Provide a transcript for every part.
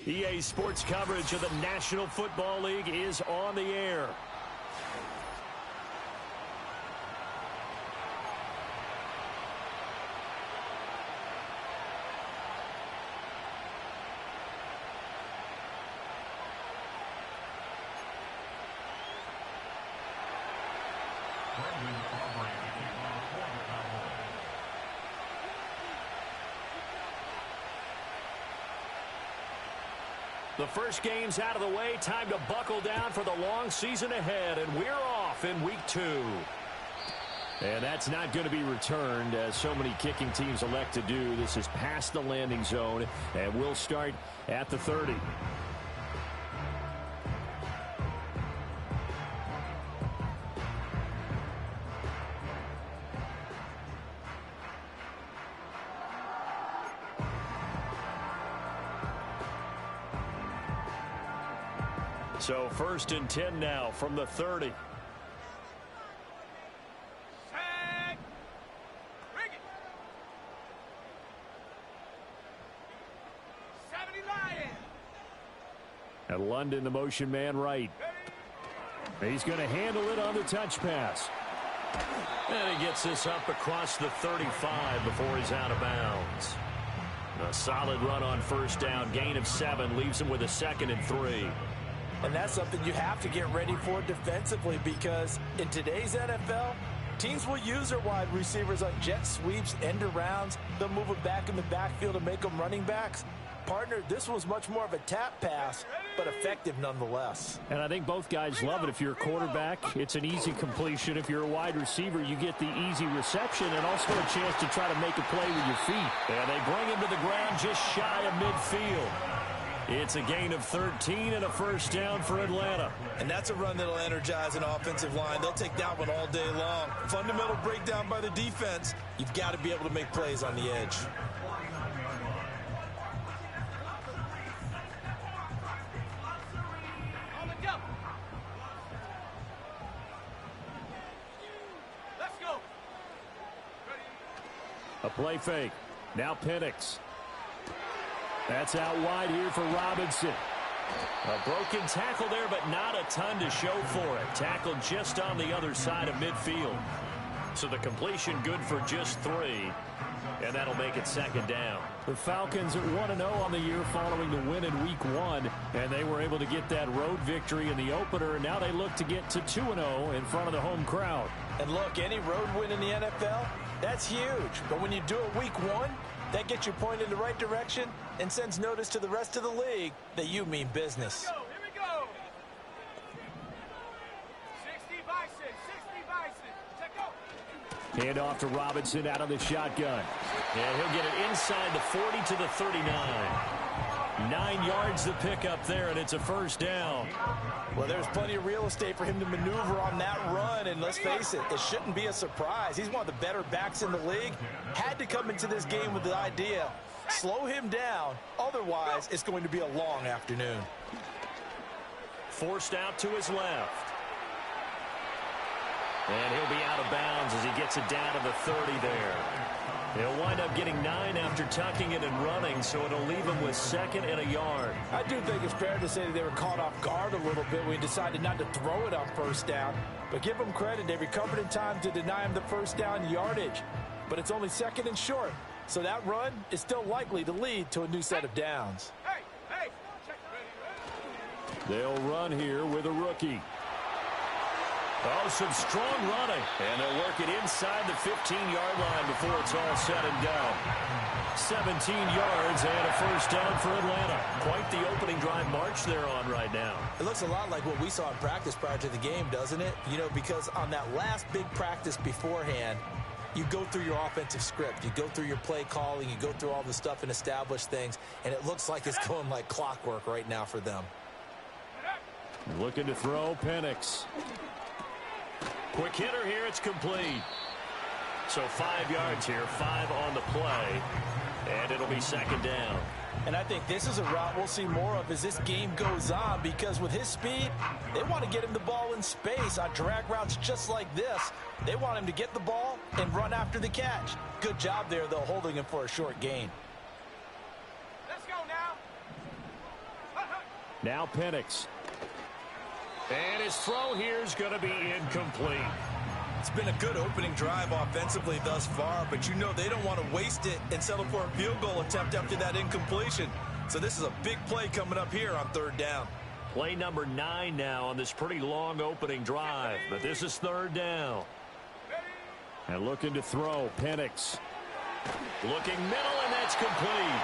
EA Sports coverage of the National Football League is on the air. The first game's out of the way. Time to buckle down for the long season ahead. And we're off in week 2. And that's not going to be returned, as so many kicking teams elect to do. This is past the landing zone, and we'll start at the 30. So 1st and 10 now from the 30. And London, the motion man right. He's going to handle it on the touch pass. And he gets this up across the 35 before he's out of bounds. A solid run on first down. Gain of 7 leaves him with a 2nd and 3. And that's something you have to get ready for defensively, because in today's NFL, teams will use their wide receivers on jet sweeps, end arounds. They'll move them back in the backfield and make them running backs. Partner, this was much more of a tap pass, but effective nonetheless. And I think both guys love it. If you're a quarterback, it's an easy completion. If you're a wide receiver, you get the easy reception and also a chance to try to make a play with your feet. And they bring him to the ground just shy of midfield. It's a gain of 13 and a first down for Atlanta. And that's a run that'll energize an offensive line. They'll take that one all day long. Fundamental breakdown by the defense. You've got to be able to make plays on the edge. A play fake. Now Penix. That's out wide here for Robinson. A broken tackle there, but not a ton to show for it. Tackled just on the other side of midfield. So the completion good for just 3. And that'll make it 2nd down. The Falcons are 1-0 on the year following the win in week 1. And they were able to get that road victory in the opener. And now they look to get to 2-0 in front of the home crowd. And look, any road win in the NFL, that's huge. But when you do it week 1, that gets you pointed in the right direction and sends notice to the rest of the league that you mean business. Here we go. 60 Bison, 60 Bison. Check out. Hand off to Robinson out of the shotgun. And he'll get it inside the 40 to the 39. 9 yards to pick up there, and it's a first down. Well, there's plenty of real estate for him to maneuver on that run, and let's face it, it shouldn't be a surprise. He's one of the better backs in the league. Had to come into this game with the idea, slow him down, otherwise it's going to be a long afternoon. Forced out to his left. And he'll be out of bounds as he gets it down to the 30 there. He'll wind up getting 9 after tucking it and running, so it'll leave him with 2nd and a yard. I do think it's fair to say that they were caught off guard a little bit when he decided not to throw it on first down. But give them credit, they recovered in time to deny him the first down yardage. But it's only 2nd and short, so that run is still likely to lead to a new set of downs. Hey. They'll run here with a rookie. Oh, some strong running. And they'll work it inside the 15-yard line before it's all said and done. 17 yards and a first down for Atlanta. Quite the opening drive march they're on right now. It looks a lot like what we saw in practice prior to the game, doesn't it? You know, because on that last big practice beforehand, you go through your offensive script. You go through your play calling. You go through all the stuff and establish things. And it looks like it's going like clockwork right now for them. Looking to throw, Penix. Quick hitter here, it's complete. So 5 yards here, 5 on the play, and it'll be 2nd down. And I think this is a route we'll see more of as this game goes on, because with his speed, they want to get him the ball in space on drag routes just like this. They want him to get the ball and run after the catch. Good job there, though, holding him for a short gain. Let's go now. Now Penix. And his throw here is going to be incomplete. It's been a good opening drive offensively thus far, but you know they don't want to waste it and settle for a field goal attempt after that incompletion. So this is a big play coming up here on 3rd down. Play number 9 now on this pretty long opening drive, but this is 3rd down. And looking to throw, Penix. Looking middle, and that's complete.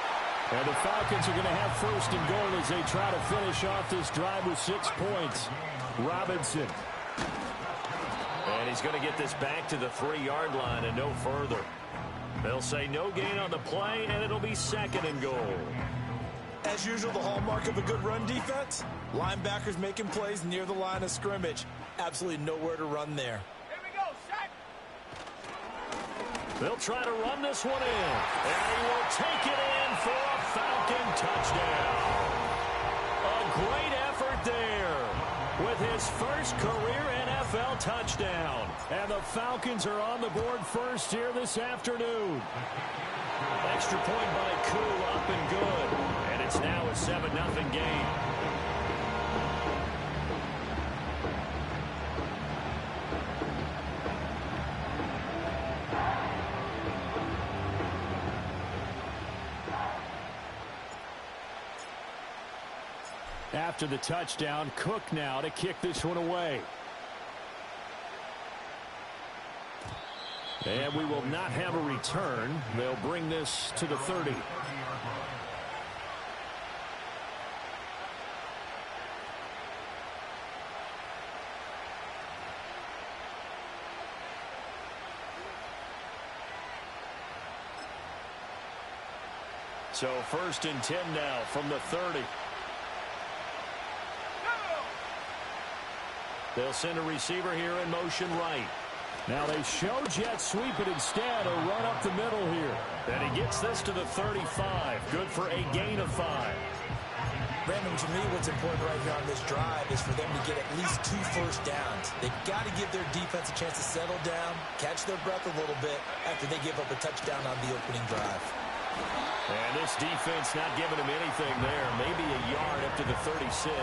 And the Falcons are going to have 1st and goal as they try to finish off this drive with 6 points. Robinson. And he's going to get this back to the 3-yard line and no further. They'll say no gain on the play, and it'll be 2nd and goal. As usual, the hallmark of a good run defense, linebackers making plays near the line of scrimmage. Absolutely nowhere to run there. Here we go, set. They'll try to run this one in, and he will take it in for a Falcon touchdown. A great effort there with his first career NFL touchdown. And the Falcons are on the board first here this afternoon. Extra point by Koo, up and good. And it's now a 7-0 game. After the touchdown, Cook now to kick this one away. And we will not have a return. They'll bring this to the 30. So 1st and 10 now from the 30. They'll send a receiver here in motion right. Now they show jet sweep, but instead a run up the middle here. And he gets this to the 35. Good for a gain of 5. Brandon, to me, what's important right here on this drive is for them to get at least 2 first downs. They've got to give their defense a chance to settle down, catch their breath a little bit after they give up a touchdown on the opening drive. And this defense not giving him anything there. Maybe a yard up to the 36.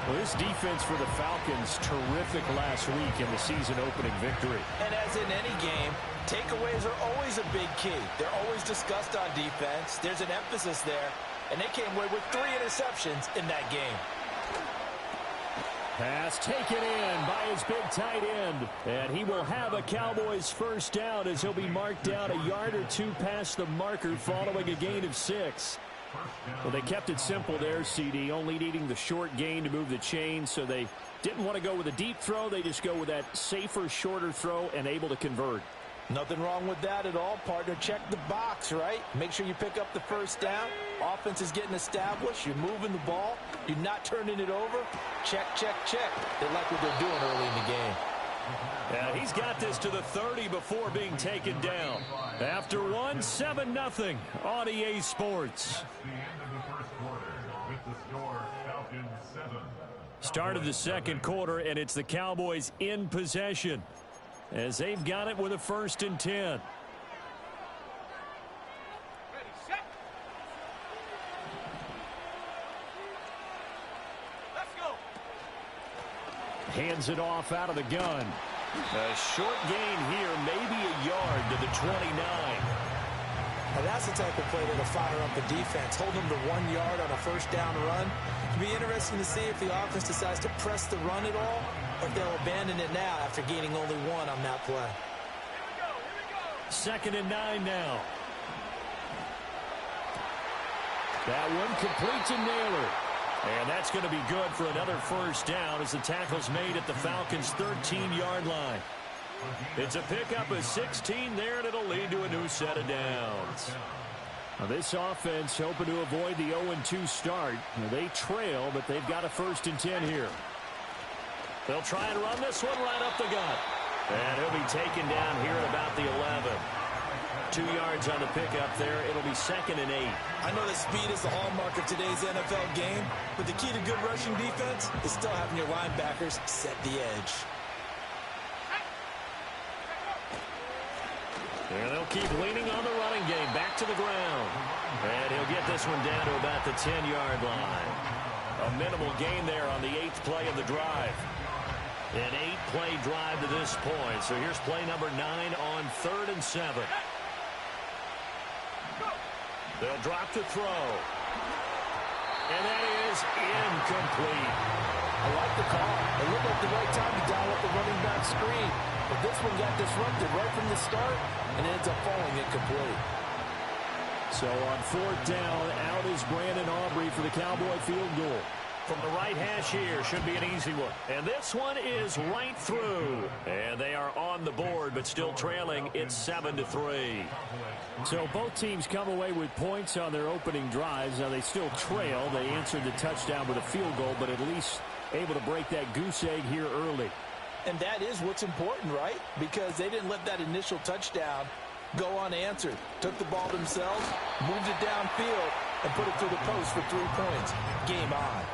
Well, this defense for the Falcons, terrific last week in the season-opening victory. And as in any game, takeaways are always a big key. They're always discussed on defense. There's an emphasis there, and they came away with 3 interceptions in that game. Pass taken in by his big tight end. And he will have a Cowboys first down as he'll be marked down a yard or 2 past the marker following a gain of 6. Well, they kept it simple there, CD, only needing the short gain to move the chain, so they didn't want to go with a deep throw. They just go with that safer, shorter throw and able to convert. Nothing wrong with that at all, partner. Check the box, right? Make sure you pick up the first down. Offense is getting established. You're moving the ball. You're not turning it over. Check, check, check. They like what they're doing early in the game. Yeah, he's got this to the 30 before being taken down. After 1, 7-0 on EA Sports. Start of the second quarter, and it's the Cowboys in possession as they've got it with a 1st and 10. Ready, set. Let's go. Hands it off out of the gun. A short gain here, maybe a yard to the 29. Now that's the type of play that'll fire up the defense. Hold them to 1 yard on a first down run. It'll be interesting to see if the offense decides to press the run at all, or if they'll abandon it now after gaining only 1 on that play. Here we go, here we go. 2nd and 9 now. That one complete to Naylor. And that's going to be good for another first down as the tackle's made at the Falcons' 13-yard line. It's a pickup of 16 there, and it'll lead to a new set of downs. Now this offense hoping to avoid the 0-2 start. Now they trail, but they've got a 1st and 10 here. They'll try and run this one right up the gut. And he'll be taken down here at about the 11. 2 yards on the pickup there. It'll be 2nd and 8. I know that speed is the hallmark of today's NFL game, but the key to good rushing defense is still having your linebackers set the edge. And they'll keep leaning on the running game. Back to the ground. And he'll get this one down to about the 10-yard line. A minimal gain there on the 8th play of the drive. An 8-play drive to this point. So here's play number 9 on 3rd and 7. They'll drop to throw. And that is incomplete. I like the call. It looked like the right time to dial up the running back screen. But this one got disrupted right from the start, and it ends up falling incomplete. So on 4th down, out is Brandon Aubrey for the Cowboy field goal. From the right hash here, should be an easy one. And this one is right through. And they are on the board, but still trailing. It's 7-3. So both teams come away with points on their opening drives. Now they still trail. They answered the touchdown with a field goal, but at least able to break that goose egg here early. And that is what's important, right? Because they didn't let that initial touchdown go unanswered. Took the ball themselves, moved it downfield, and put it through the post for 3 points. Game on.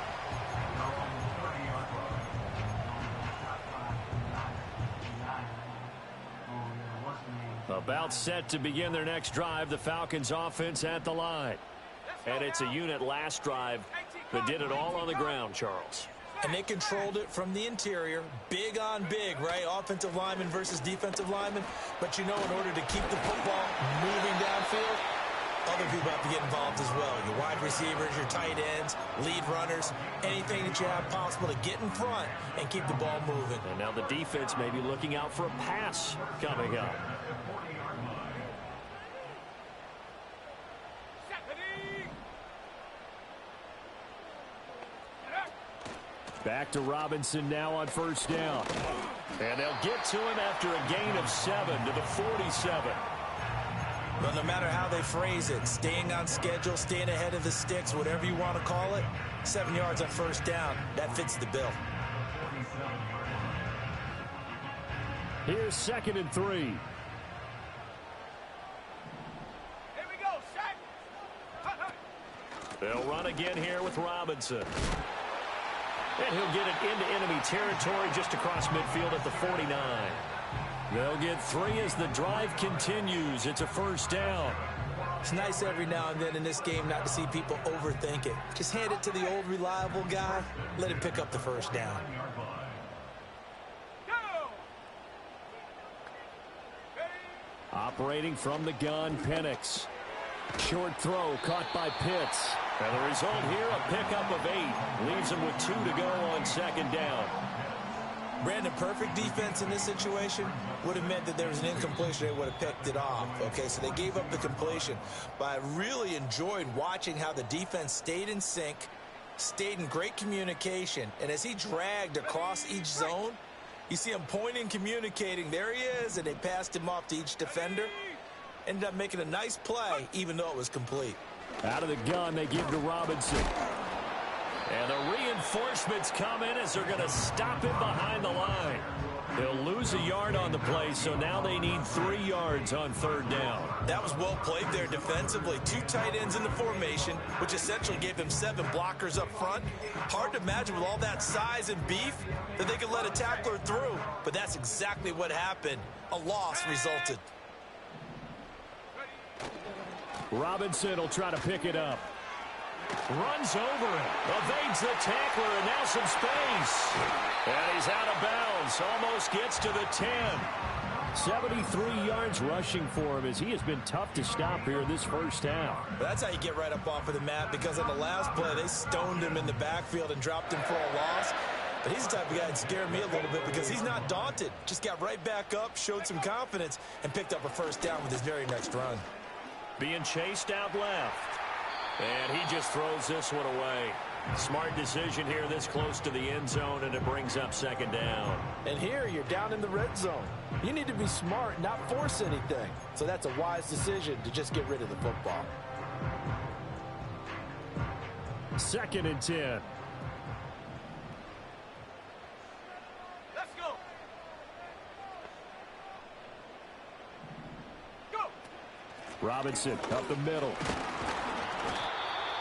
About set to begin their next drive, the Falcons offense at the line. And it's a unit last drive that did it all on the ground, Charles. And they controlled it from the interior, big on big, right? Offensive lineman versus defensive lineman. But you know, in order to keep the football moving downfield, other people have to get involved as well. Your wide receivers, your tight ends, lead runners, anything that you have possible to get in front and keep the ball moving. And now the defense may be looking out for a pass coming up. Back to Robinson now on 1st down. And they'll get to him after a gain of 7 to the 47. Well, no matter how they phrase it, staying on schedule, staying ahead of the sticks, whatever you want to call it, 7 yards on 1st down, that fits the bill. Here's 2nd and 3. Here we go, set. They'll run again here with Robinson. And he'll get it into enemy territory just across midfield at the 49. They'll get 3 as the drive continues. It's a 1st down. It's nice every now and then in this game not to see people overthink it. Just hand it to the old reliable guy. Let him pick up the 1st down. Operating from the gun, Penix. Short throw caught by Pitts. And the result here, a pickup of 8. Leaves him with 2 to go on 2nd down. Brandon, perfect defense in this situation would have meant that there was an incompletion. They would have picked it off. Okay, so they gave up the completion. But I really enjoyed watching how the defense stayed in sync, stayed in great communication. And as he dragged across each zone, you see him pointing, communicating. There he is, and they passed him off to each defender. Ended up making a nice play, even though it was complete. Out of the gun, they give to Robinson. And the reinforcements come in as they're going to stop him behind the line. They'll lose a yard on the play, so now they need 3 yards on 3rd down. That was well played there defensively. 2 tight ends in the formation, which essentially gave them 7 blockers up front. Hard to imagine with all that size and beef that they could let a tackler through. But that's exactly what happened. A loss resulted. Robinson will try to pick it up. Runs over it. Evades the tackler, and now some space. And he's out of bounds. Almost gets to the 10. 73 yards rushing for him as he has been tough to stop here in this 1st down. That's how you get right up off of the mat, because on the last play, they stoned him in the backfield and dropped him for a loss. But he's the type of guy that scared me a little bit because he's not daunted. Just got right back up, showed some confidence, and picked up a 1st down with his very next run. Being chased out left. And he just throws this one away. Smart decision here this close to the end zone, and it brings up 2nd down. And here you're down in the red zone. You need to be smart, not force anything. So that's a wise decision to just get rid of the football. 2nd and 10. Let's go. Go. Robinson up the middle.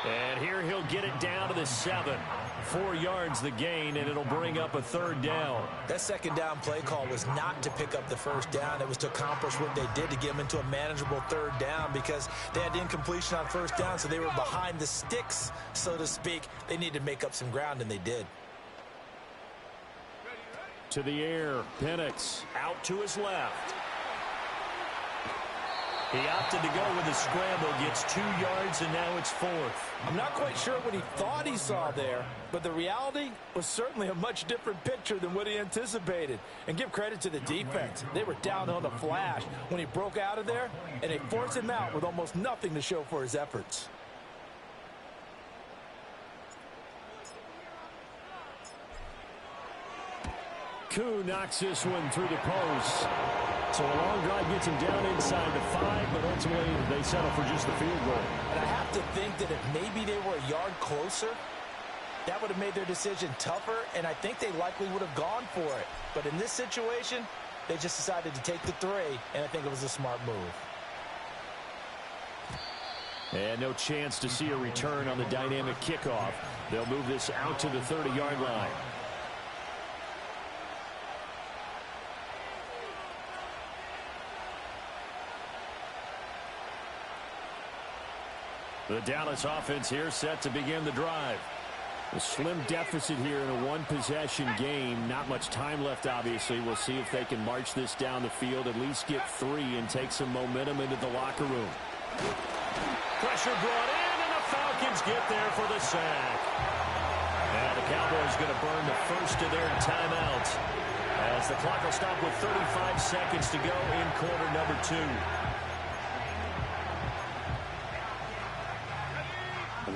And here he'll get it down to the 7. 4 yards the gain, and it'll bring up a 3rd down. That 2nd down play call was not to pick up the 1st down. It was to accomplish what they did to get them into a manageable 3rd down because they had incompletion on 1st down, so they were behind the sticks, so to speak. They needed to make up some ground, and they did. To the air, Penix out to his left. He opted to go with a scramble, gets 2 yards, and now it's 4th. I'm not quite sure what he thought he saw there, but the reality was certainly a much different picture than what he anticipated. And give credit to the defense. They were down on the flash when he broke out of there, and they forced him out with almost nothing to show for his efforts. Koo knocks this one through the post. So a long drive gets him down inside the 5, but ultimately they settle for just the field goal. And I have to think that if maybe they were a yard closer, that would have made their decision tougher, and I think they likely would have gone for it. But in this situation, they just decided to take the 3, and I think it was a smart move. And no chance to see a return on the dynamic kickoff. They'll move this out to the 30-yard line. The Dallas offense here set to begin the drive. A slim deficit here in a one-possession game. Not much time left, obviously. We'll see if they can march this down the field, at least get 3 and take some momentum into the locker room. Pressure brought in, and the Falcons get there for the sack. And the Cowboys going to burn the first of their timeouts as the clock will stop with 35 seconds to go in quarter number 2.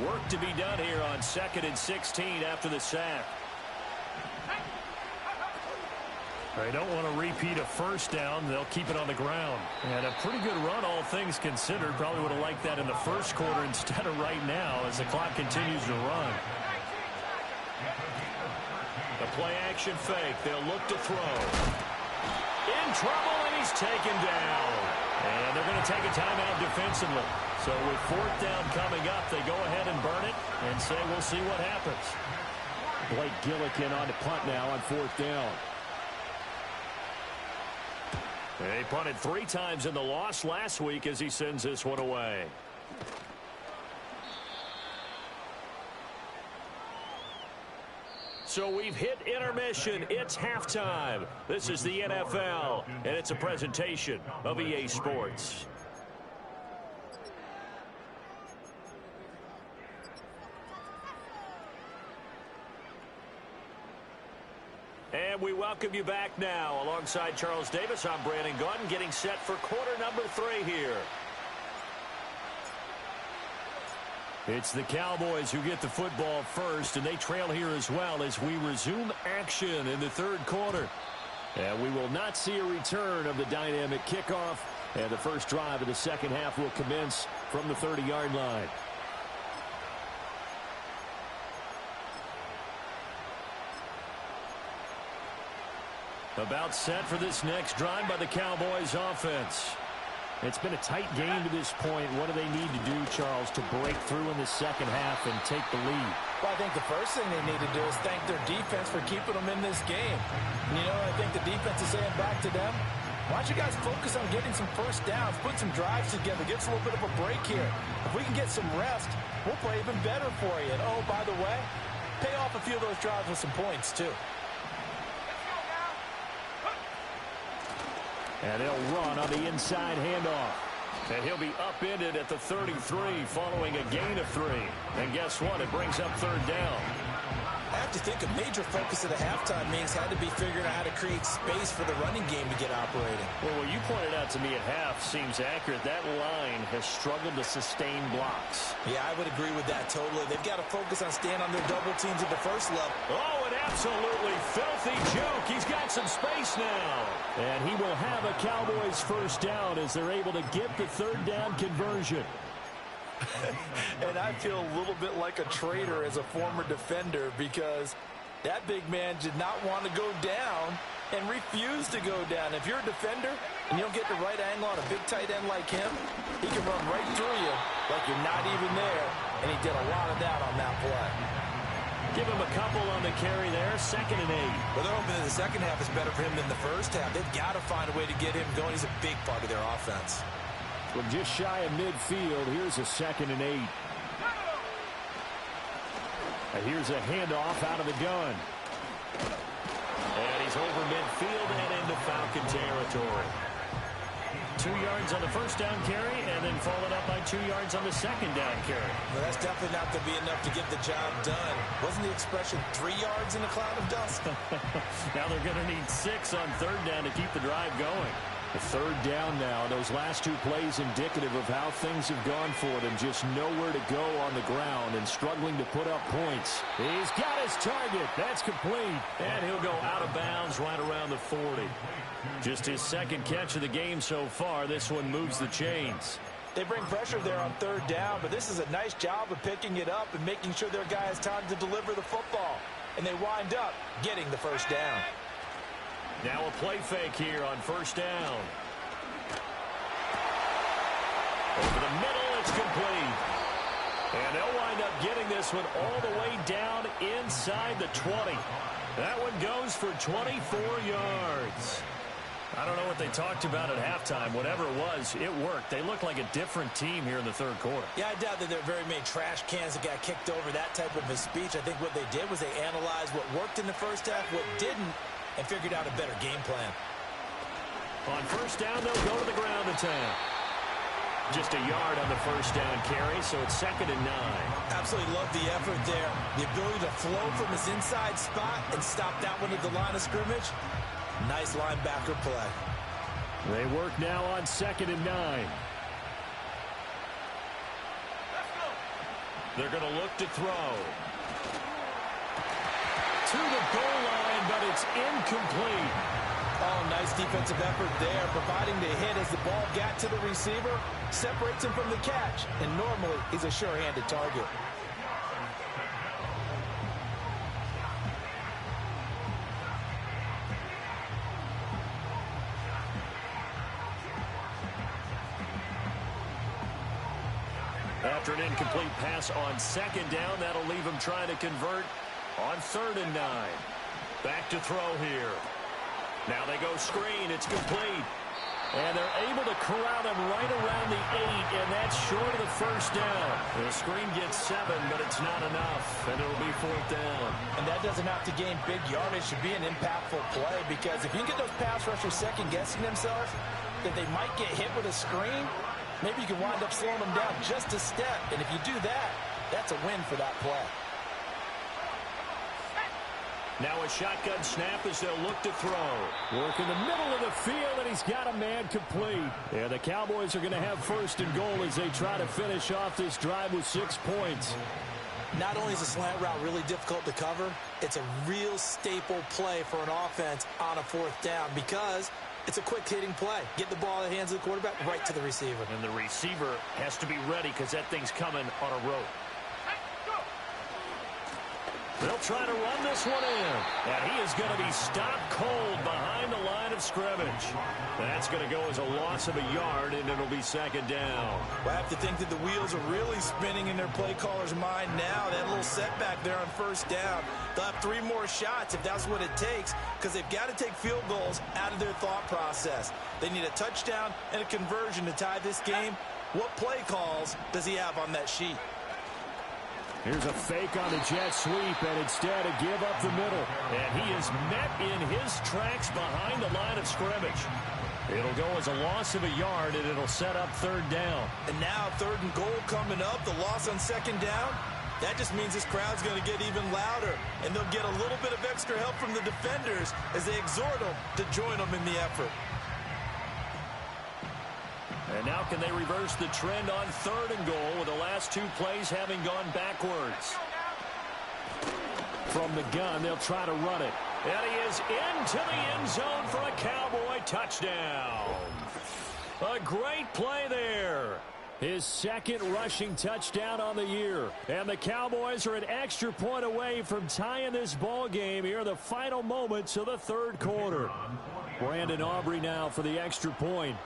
Work to be done here on 2nd and 16 after the sack. They don't want to repeat a first down. They'll keep it on the ground. And a pretty good run, all things considered. Probably would have liked that in the first quarter instead of right now as the clock continues to run. The play action fake. They'll look to throw. In trouble, and he's taken down. And they're going to take a timeout defensively. So with 4th down coming up, they go ahead and burn it and say we'll see what happens. Blake Gillikin on to punt now on 4th down. They punted 3 times in the loss last week as he sends this one away. So we've hit intermission. It's halftime. This is the NFL, and it's a presentation of EA Sports. And we welcome you back now. Alongside Charles Davis, I'm Brandon Gaudin, getting set for quarter number 3 here. It's the Cowboys who get the football first, and they trail here as well as we resume action in the 3rd quarter. And we will not see a return of the dynamic kickoff, and the first drive of the 2nd half will commence from the 30-yard line. About set for this next drive by the Cowboys offense. It's been a tight game to this point. What do they need to do, Charles, to break through in the 2nd half and take the lead? Well, I think the first thing they need to do is thank their defense for keeping them in this game. You know, I think the defense is saying back to them, why don't you guys focus on getting some first downs, put some drives together, give us a little bit of a break here. If we can get some rest, we'll play even better for you. And, oh, by the way, pay off a few of those drives with some points, too. And they'll run on the inside handoff. And he'll be upended at the 33 following a gain of 3. And guess what? It brings up 3rd down. I have to think a major focus of the halftime meetings had to be figuring out how to create space for the running game to get operating. Well, what you pointed out to me at half seems accurate. That line has struggled to sustain blocks. Yeah, I would agree with that totally. They've got to focus on staying on their double teams at the first level. Oh, an absolutely filthy juke. He's got some space now. And he will have a Cowboys first down as they're able to get the 3rd down conversion. And I feel a little bit like a traitor as a former defender because that big man did not want to go down and refused to go down. If you're a defender and you don't get the right angle on a big tight end like him, he can run right through you like you're not even there, and he did a lot of that on that play. Give him a couple on the carry there. 2nd and 8. Well, they're hoping that the second half is better for him than the first half. They've got to find a way to get him going. He's a big part of their offense. From just shy of midfield, here's a 2nd and 8. And here's a handoff out of the gun. And he's over midfield and into Falcon territory. 2 yards on the first down carry, and then followed up by 2 yards on the second down carry. Well, that's definitely not going to be enough to get the job done. Wasn't the expression 3 yards in a cloud of dust? Now they're going to need 6 on 3rd down to keep the drive going. The 3rd down now. Those last 2 plays indicative of how things have gone for them. Just nowhere to go on the ground and struggling to put up points. He's got his target. That's complete. And he'll go out of bounds right around the 40. Just his 2nd catch of the game so far. This one moves the chains. They bring pressure there on 3rd down, but this is a nice job of picking it up and making sure their guy has time to deliver the football. And they wind up getting the first down. Now a play fake here on 1st down. Over the middle, it's complete. And they'll wind up getting this one all the way down inside the 20. That one goes for 24 yards. I don't know what they talked about at halftime. Whatever it was, it worked. They look like a different team here in the 3rd quarter. Yeah, I doubt that there are very many trash cans that got kicked over, that type of a speech. I think what they did was they analyzed what worked in the first half, what didn't, and figured out a better game plan. On 1st down, they'll go to the ground attack. Just a yard on the 1st down carry, so it's 2nd and 9. Absolutely love the effort there. The ability to flow from his inside spot and stop that one at the line of scrimmage. Nice linebacker play. They work now on 2nd and 9. They're going to look to throw. To the goal line, but it's incomplete. Oh, nice defensive effort there, providing the hit as the ball got to the receiver, separates him from the catch, and normally he's a sure-handed target. After an incomplete pass on 2nd down, that'll leave him trying to convert on 3rd and 9. Back to throw here. Now they go screen. It's complete. And they're able to corral him right around the 8, and that's short of the 1st down. The screen gets 7, but it's not enough, and it'll be 4th down. And that doesn't have to gain big yardage to be an impactful play, because if you get those pass rushers second-guessing themselves that they might get hit with a screen, maybe you can wind up slowing them down just a step. And if you do that, that's a win for that play. Now a shotgun snap as they'll look to throw. Work in the middle of the field, and he's got a man complete. Yeah, the Cowboys are going to have 1st and goal as they try to finish off this drive with 6 points. Not only is a slant route really difficult to cover, it's a real staple play for an offense on a 4th down because it's a quick-hitting play. Get the ball in the hands of the quarterback right to the receiver. And the receiver has to be ready because that thing's coming on a rope. They'll try to run this one in. And he is going to be stopped cold behind the line of scrimmage. That's going to go as a loss of a yard, and it'll be 2nd down. Well, I have to think that the wheels are really spinning in their play caller's mind now. That little setback there on 1st down. They'll have 3 more shots if that's what it takes, because they've got to take field goals out of their thought process. They need a touchdown and a conversion to tie this game. What play calls does he have on that sheet? Here's a fake on the jet sweep, and instead a give up the middle. And he is met in his tracks behind the line of scrimmage. It'll go as a loss of a yard, and it'll set up 3rd down. And now 3rd and goal coming up, the loss on 2nd down. That just means this crowd's going to get even louder, and they'll get a little bit of extra help from the defenders as they exhort them to join them in the effort. And now can they reverse the trend on 3rd and goal with the last 2 plays having gone backwards? From the gun, they'll try to run it. And he is into the end zone for a Cowboy touchdown. A great play there. His 2nd rushing touchdown on the year. And the Cowboys are an extra point away from tying this ball game here in the final moments of the 3rd quarter. Brandon Aubrey now for the extra point.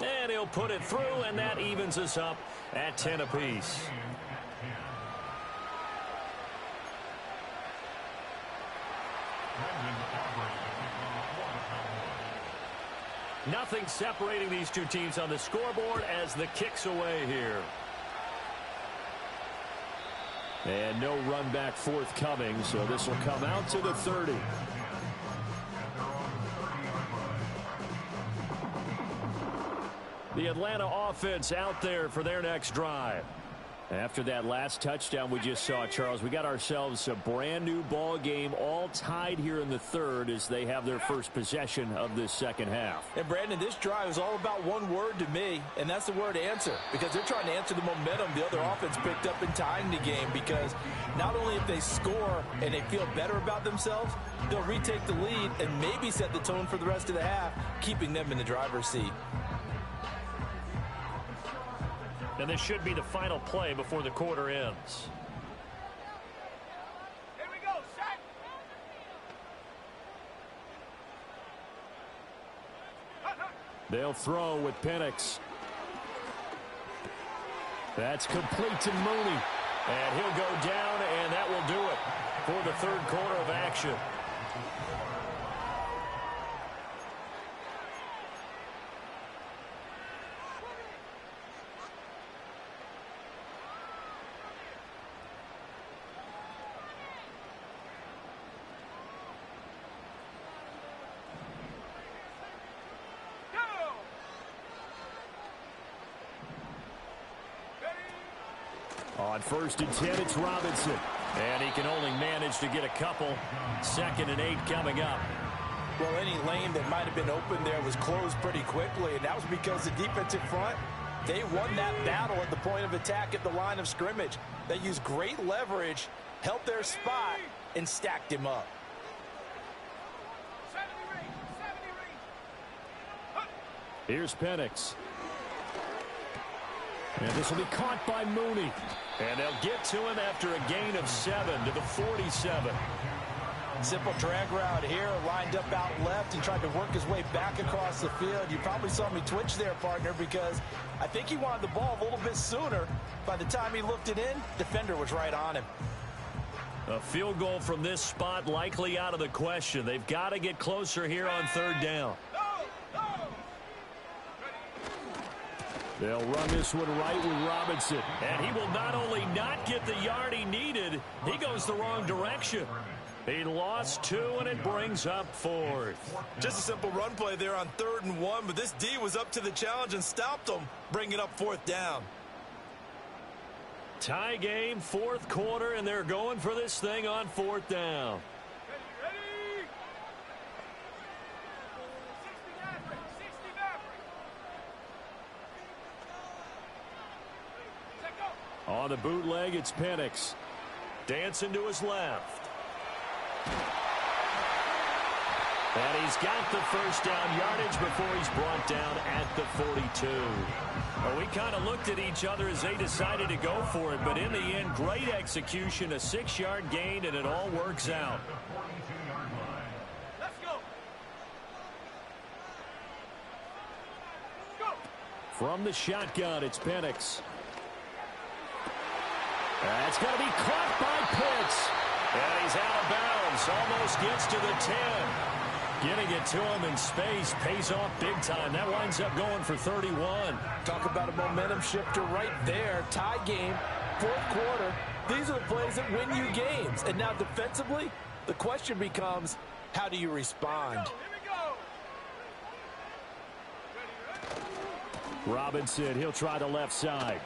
And he'll put it through, and that evens us up at 10 apiece. Nothing separating these two teams on the scoreboard as the kick's away here. And no run back forthcoming, so this will come out to the 30. The Atlanta offense out there for their next drive. After that last touchdown we just saw, Charles, we got ourselves a brand new ball game, all tied here in the third as they have their first possession of this second half. And Brandon, this drive is all about one word to me, and that's the word answer, because they're trying to answer the momentum the other offense picked up in tying the game, because not only if they score and they feel better about themselves, they'll retake the lead and maybe set the tone for the rest of the half, keeping them in the driver's seat. And this should be the final play before the quarter ends. Here we go, set. They'll throw with Penix. That's complete to Mooney. And he'll go down, and that will do it for the third quarter of action. On 1st and 10, it's Robinson. And he can only manage to get a couple. 2nd and 8 coming up. Well, any lane that might have been open there was closed pretty quickly, and that was because the defensive front, they won that battle at the point of attack at the line of scrimmage. They used great leverage, held their spot, and stacked him up. 70 ring, 70 ring. Here's Penix. And this will be caught by Mooney. And they'll get to him after a gain of 7 to the 47. Simple drag route here, lined up out left and tried to work his way back across the field. You probably saw me twitch there, partner, because I think he wanted the ball a little bit sooner. By the time he looked it in, defender was right on him. A field goal from this spot likely out of the question. They've got to get closer here on 3rd down. They'll run this one right with Robinson. And he will not only not get the yard he needed, he goes the wrong direction. He lost 2, and it brings up 4th. Just a simple run play there on 3rd and 1, but this D was up to the challenge and stopped him, bringing up 4th down. Tie game, 4th quarter, and they're going for this thing on 4th down. Ready? 60 Maverick, 60 Maverick. Set, go. On the bootleg, it's Penix. Dancing to his left. And he's got the first down yardage before he's brought down at the 42. Well, we kind of looked at each other as they decided to go for it, but in the end, great execution, a 6-yard gain, and it all works out. Let's go. Go. From the shotgun, it's Penix. That's going to be caught by Pitts. And he's out of bounds, almost gets to the 10. Getting it to him in space pays off big time. That winds up going for 31. Talk about a momentum shifter right there. Tie game, 4th quarter. These are the plays that win you games. And now defensively, the question becomes, how do you respond? Here we go. Robinson, he'll try the left side.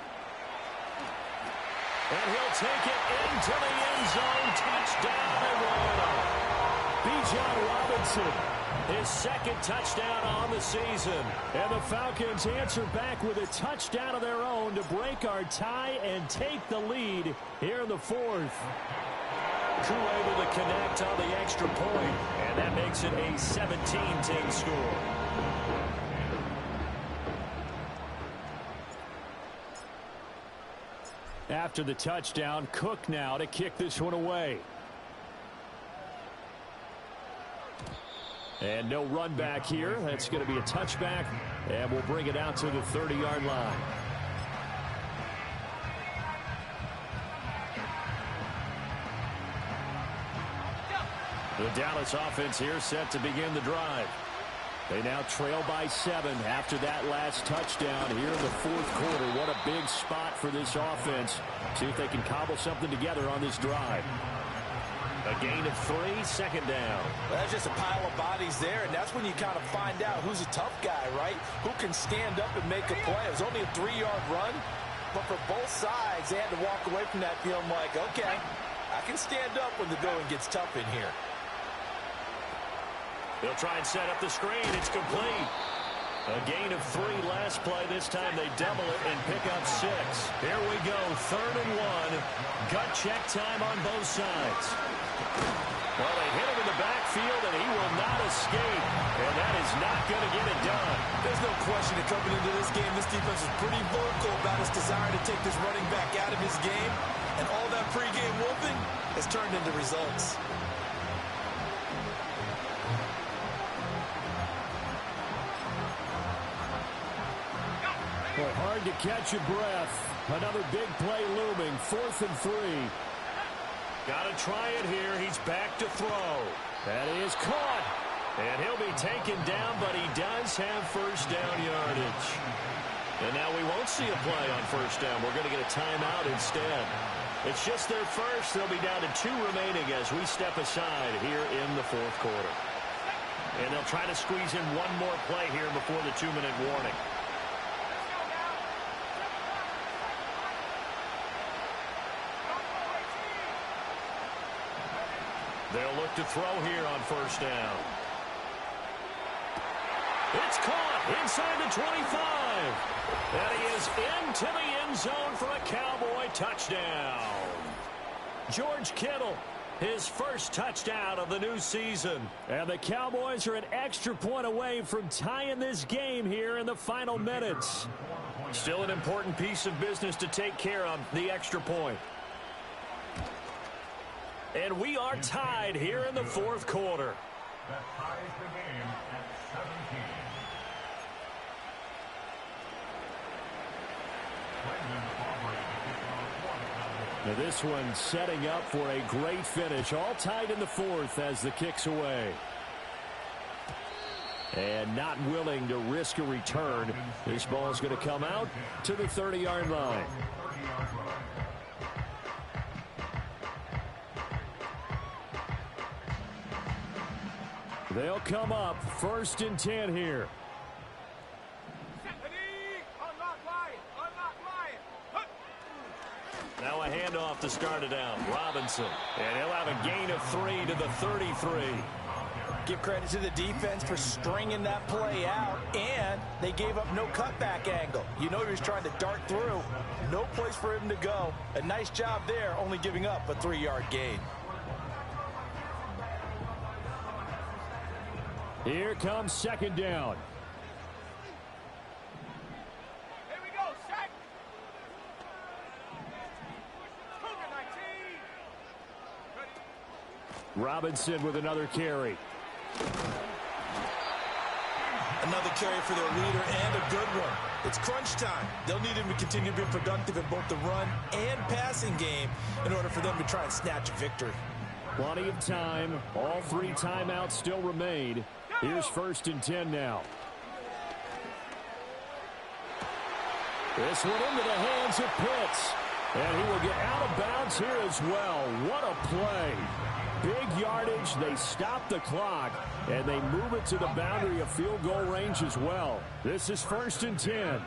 And he'll take it into the end zone. Touchdown Atlanta. BMan Robinson, his 2nd touchdown on the season. And the Falcons answer back with a touchdown of their own to break our tie and take the lead here in the 4th. Crew able to connect on the extra point, and that makes it a 17-10 score. After the touchdown, Cook now to kick this one away. And no run back here. That's going to be a touchback, and we'll bring it out to the 30-yard line. The Dallas offense here set to begin the drive. They now trail by 7 after that last touchdown here in the fourth quarter. What a big spot for this offense. See if they can cobble something together on this drive. A gain of 3, second down. Well, that's just a pile of bodies there, and that's when you kind of find out who's a tough guy, right? Who can stand up and make a play. It was only a 3-yard run, but for both sides, they had to walk away from that feeling like, okay, I can stand up when the going gets tough in here. They'll try and set up the screen. It's complete. A gain of 3 last play. This time they double it and pick up 6. Here we go, 3rd and 1. Gut check time on both sides. Well, they hit him in the backfield, and he will not escape. And that is not going to get it done. There's no question that coming into this game, this defense is pretty vocal about its desire to take this running back out of his game. And all that pregame whooping has turned into results. Well, hard to catch your breath. Another big play looming. 4th and 3. Got to try it here. He's back to throw. That is caught. And he'll be taken down, but he does have first down yardage. And now we won't see a play on first down. We're going to get a timeout instead. It's just their first. They'll be down to 2 remaining as we step aside here in the fourth quarter. And they'll try to squeeze in one more play here before the 2-minute warning. They'll look to throw here on first down. It's caught inside the 25. And he is into the end zone for a Cowboy touchdown. George Kittle, his first touchdown of the new season. And the Cowboys are an extra point away from tying this game here in the final minutes. Still an important piece of business to take care of, the extra point. And we are tied here in the fourth quarter. That ties the game at 17. Now this one setting up for a great finish. All tied in the fourth as the kick's away. And not willing to risk a return. This ball's going to come out to the 30-yard line. They'll come up 1st and 10 here. Now a handoff to start it out. Robinson. And he'll have a gain of 3 to the 33. Give credit to the defense for stringing that play out, and they gave up no cutback angle. You know he was trying to dart through. No place for him to go. A nice job there, only giving up a 3-yard gain. Here comes 2nd down. Here we go, sack. Robinson with another carry. Another carry for their leader, and a good one. It's crunch time. They'll need him to continue to be productive in both the run and passing game in order for them to try and snatch a victory. Plenty of time. All 3 timeouts still remain. Here's 1st and 10 now. This one into the hands of Pitts. And he will get out of bounds here as well. What a play. Big yardage. They stop the clock. And they move it to the boundary of field goal range as well. This is 1st and 10.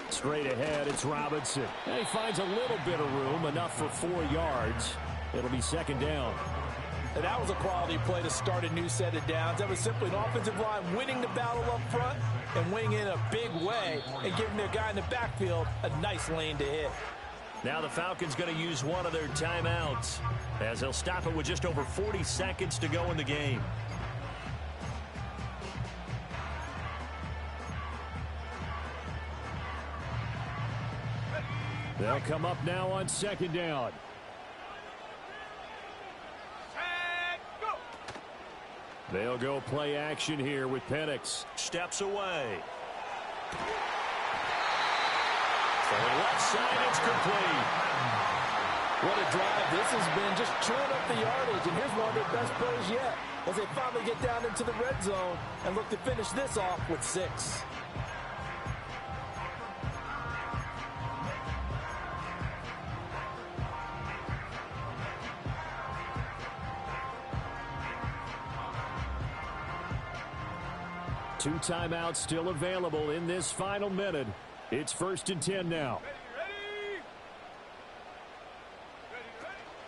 Straight ahead, it's Robinson. And he finds a little bit of room, enough for 4 yards. It'll be 2nd down. And that was a quality play to start a new set of downs. That was simply an offensive line winning the battle up front and winning in a big way and giving their guy in the backfield a nice lane to hit. Now the Falcons going to use one of their timeouts as they'll stop it with just over 40 seconds to go in the game. They'll come up now on 2nd down. They'll go play action here with Penix. Steps away. For the left side, it's complete. What a drive this has been, just chewing up the yardage. And here's one of their best plays yet as they finally get down into the red zone and look to finish this off with 6. Two timeouts still available in this final minute. It's 1st and 10 now.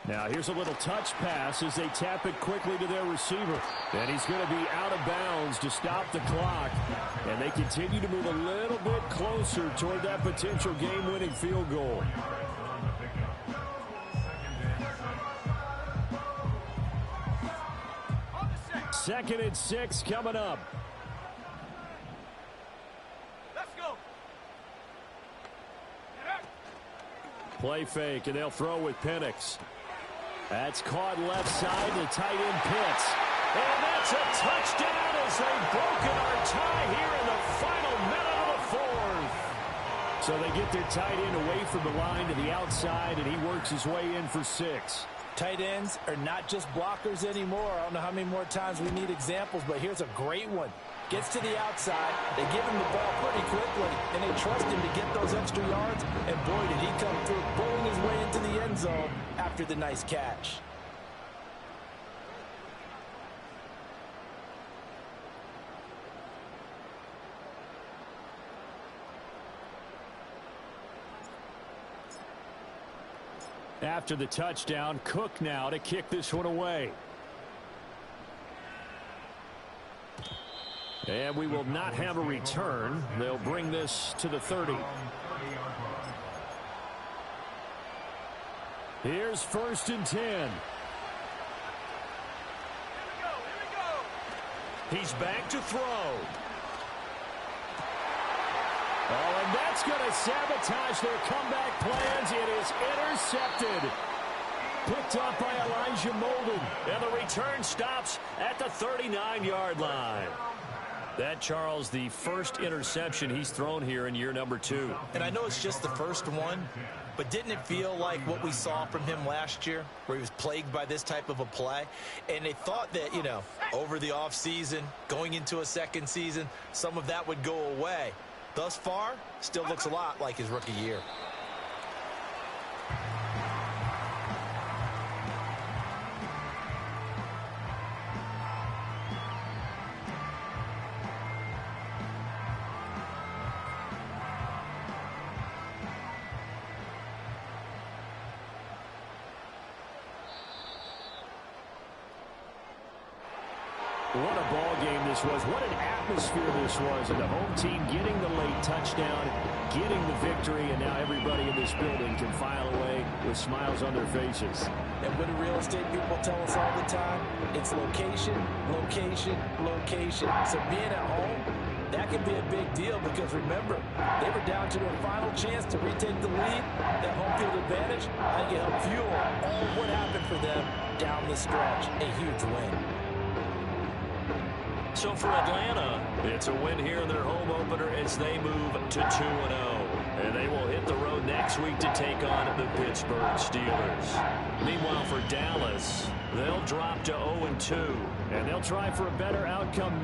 Now here's a little touch pass as they tap it quickly to their receiver. And he's going to be out of bounds to stop the clock. And they continue to move a little bit closer toward that potential game-winning field goal. Second and 6 coming up. Play fake, and they'll throw with Penix. That's caught left side, the tight end Pitts. And that's a touchdown as they've broken our tie here in the final minute of the 4th. So they get their tight end away from the line to the outside, and he works his way in for 6. Tight ends are not just blockers anymore. I don't know how many more times we need examples, but here's a great one. Gets to the outside, they give him the ball pretty quickly, and they trust him to get those extra yards, and boy, did he come through, pulling his way into the end zone after the nice catch. After the touchdown, Cook now to kick this one away. And we will not have a return. They'll bring this to the 30. Here's 1st and 10. He's back to throw. Oh, and that's going to sabotage their comeback plans. It is intercepted. Picked up by Elijah Molden. And the return stops at the 39-yard line. That, Charles, the first interception he's thrown here in year number 2. And I know it's just the first one, but didn't it feel like what we saw from him last year, where he was plagued by this type of a play? And they thought that, you know, over the offseason, going into a second season, some of that would go away. Thus far, still looks a lot like his rookie year. What a ball game this was. What an atmosphere this was. And the home team getting the late touchdown, getting the victory, and now everybody in this building can file away with smiles on their faces. And what do real estate people tell us all the time? It's location, location, location. So being at home, that can be a big deal because, remember, they were down to their final chance to retake the lead. That home field advantage, I think it helped fuel all of what happened for them down the stretch. A huge win. So for Atlanta, it's a win here in their home opener as they move to 2-0. And they will hit the road next week to take on the Pittsburgh Steelers. Meanwhile, for Dallas, they'll drop to 0-2. And they'll try for a better outcome next.